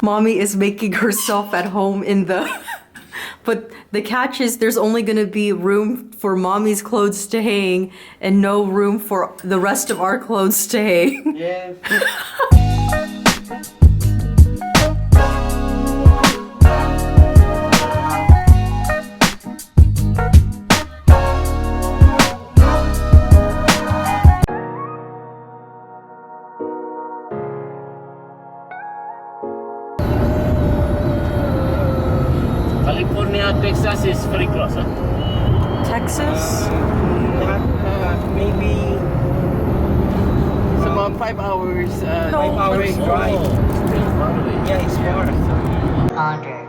Mommy is making herself at home in the... But the catch is there's only going to be room for Mommy's clothes to hang and no room for the rest of our clothes to hang. Yes. California, Texas is very close. Huh? Texas? Maybe it's about 5 hours. No, 5 hours drive. Still far away. Yeah, it's far. Andre.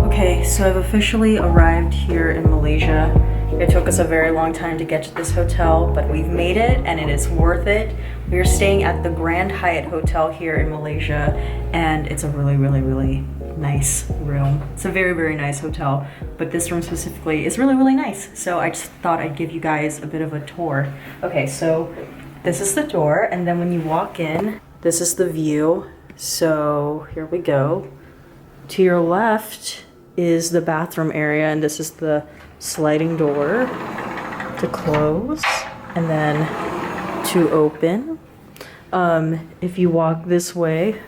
Okay, so I've officially arrived here in Malaysia. It took us a very long time to get to this hotel, but we've made it and it is worth it. We're staying at the Grand Hyatt Hotel here in Malaysia, and it's a really nice room. It's a very nice hotel, but this room specifically is really nice. So I just thought I'd give you guys a bit of a tour. Okay, so this is the door, and then when you walk in, this is the view. So here we go. To your left is the bathroom area, and this is the sliding door to close and then to open. If you walk this way,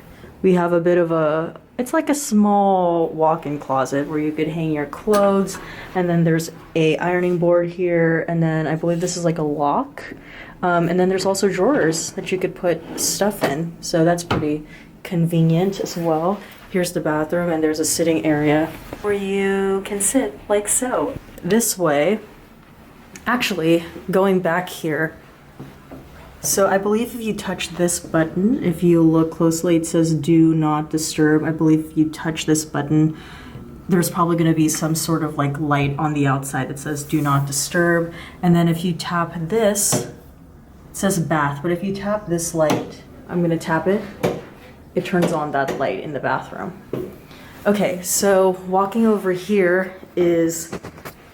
we have a bit of a, it's like a small walk-in closet where you could hang your clothes, and then there's a ironing board here, and then I believe this is like a lock, and then there's also drawers that you could put stuff in, so that's pretty convenient as well. Here's the bathroom, and there's a sitting area where you can sit like so. This way, actually, going back here, so I believe if you touch this button, if you look closely, it says do not disturb. I believe if you touch this button, there's probably going to be some sort of like light on the outside that says do not disturb. And then if you tap this, it says bath, but if you tap this light, I'm going to tap it. It turns on that light in the bathroom. Okay, so walking over here is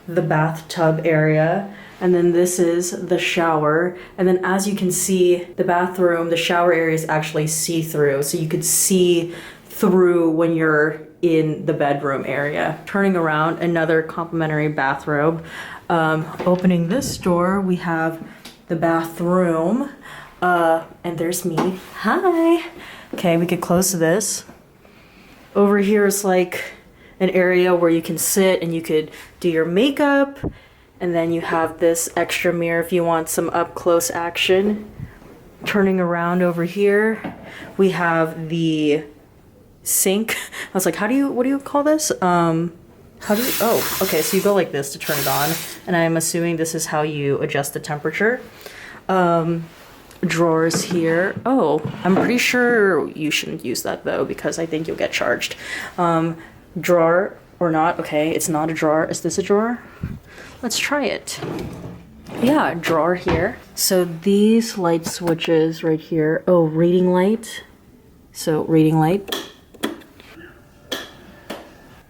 the bathtub area, and then this is the shower, and then as you can see, the bathroom, the shower area is actually see-through, so you could see through when you're in the bedroom area. Turning around, another complimentary bathrobe. Opening this door, we have the bathroom, and there's me. Hi! Okay, we could close this. Over here is like an area where you can sit and you could do your makeup. And then you have this extra mirror if you want some up close action. Turning around over here, we have the sink. I was like, what do you call this? Oh, okay, so you go like this to turn it on. And I'm assuming this is how you adjust the temperature. Drawers here. Oh, I'm pretty sure you shouldn't use that though, because I think you'll get charged. Drawer or not? Okay, it's not a drawer. Is this a drawer? Let's try it. Yeah, drawer here. So these light switches right here. Oh, reading light. So reading light.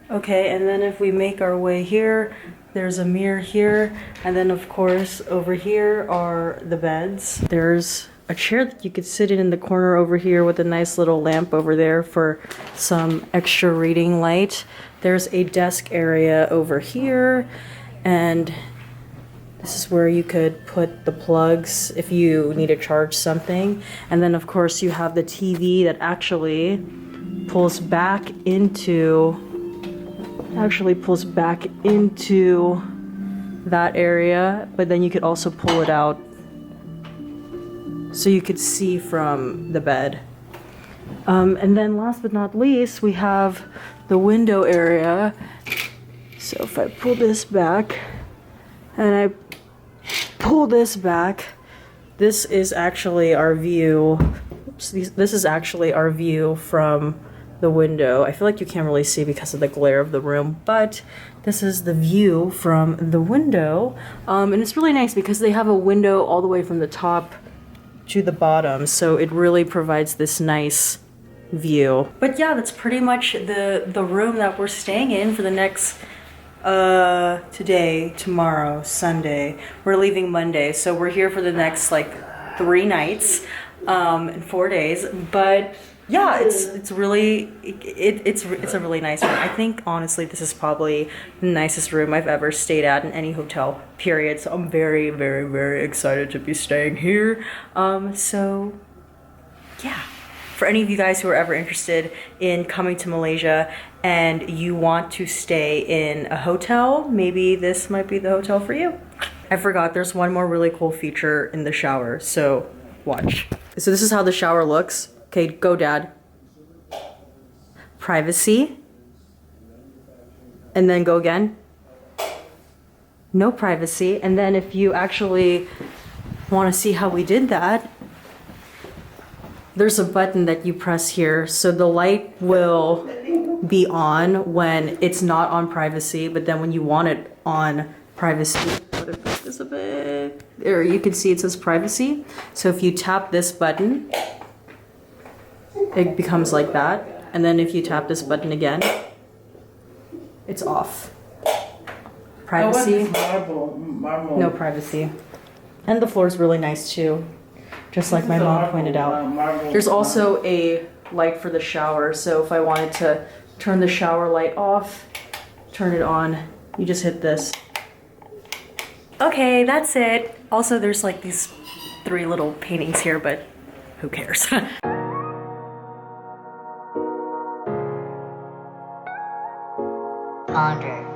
Okay, and then if we make our way here, there's a mirror here, and then of course over here are the beds. There's a chair that you could sit in the corner over here with a nice little lamp over there for some extra reading light. There's a desk area over here, and this is where you could put the plugs if you need to charge something. And then of course you have the TV that actually pulls back into that area, but then you could also pull it out so you could see from the bed. And then last but not least, we have the window area. So if I pull this back and I pull this back, this is actually our view. Oops, this is actually our view from the window. I feel like you can't really see because of the glare of the room, but this is the view from the window. And it's really nice because they have a window all the way from the top to the bottom, so it really provides this nice view. But yeah, that's pretty much the room that we're staying in for the next today, tomorrow, Sunday. We're leaving Monday, so we're here for the next like 3 nights and 4 days. But yeah, it's a really nice room. I think honestly this is probably the nicest room I've ever stayed at in any hotel, period. So I'm very, very, very excited to be staying here. So yeah, for any of you guys who are ever interested in coming to Malaysia and you want to stay in a hotel, maybe this might be the hotel for you. I forgot there's one more really cool feature in the shower, so watch. So this is how the shower looks. Okay, go dad. Privacy. And then go again. No privacy. And then if you actually want to see how we did that, there's a button that you press here. So the light will be on when it's not on privacy, but then when you want it on privacy, this a bit. There, you can see it says privacy. So if you tap this button, it becomes like that. And then if you tap this button again, it's off. Privacy. Marble. No privacy. And the floor is really nice too, just like my mom pointed out. There's also a light for the shower. So if I wanted to turn the shower light off, turn it on, you just hit this. Okay, that's it. Also, there's like these 3 little paintings here, but who cares? Ponder.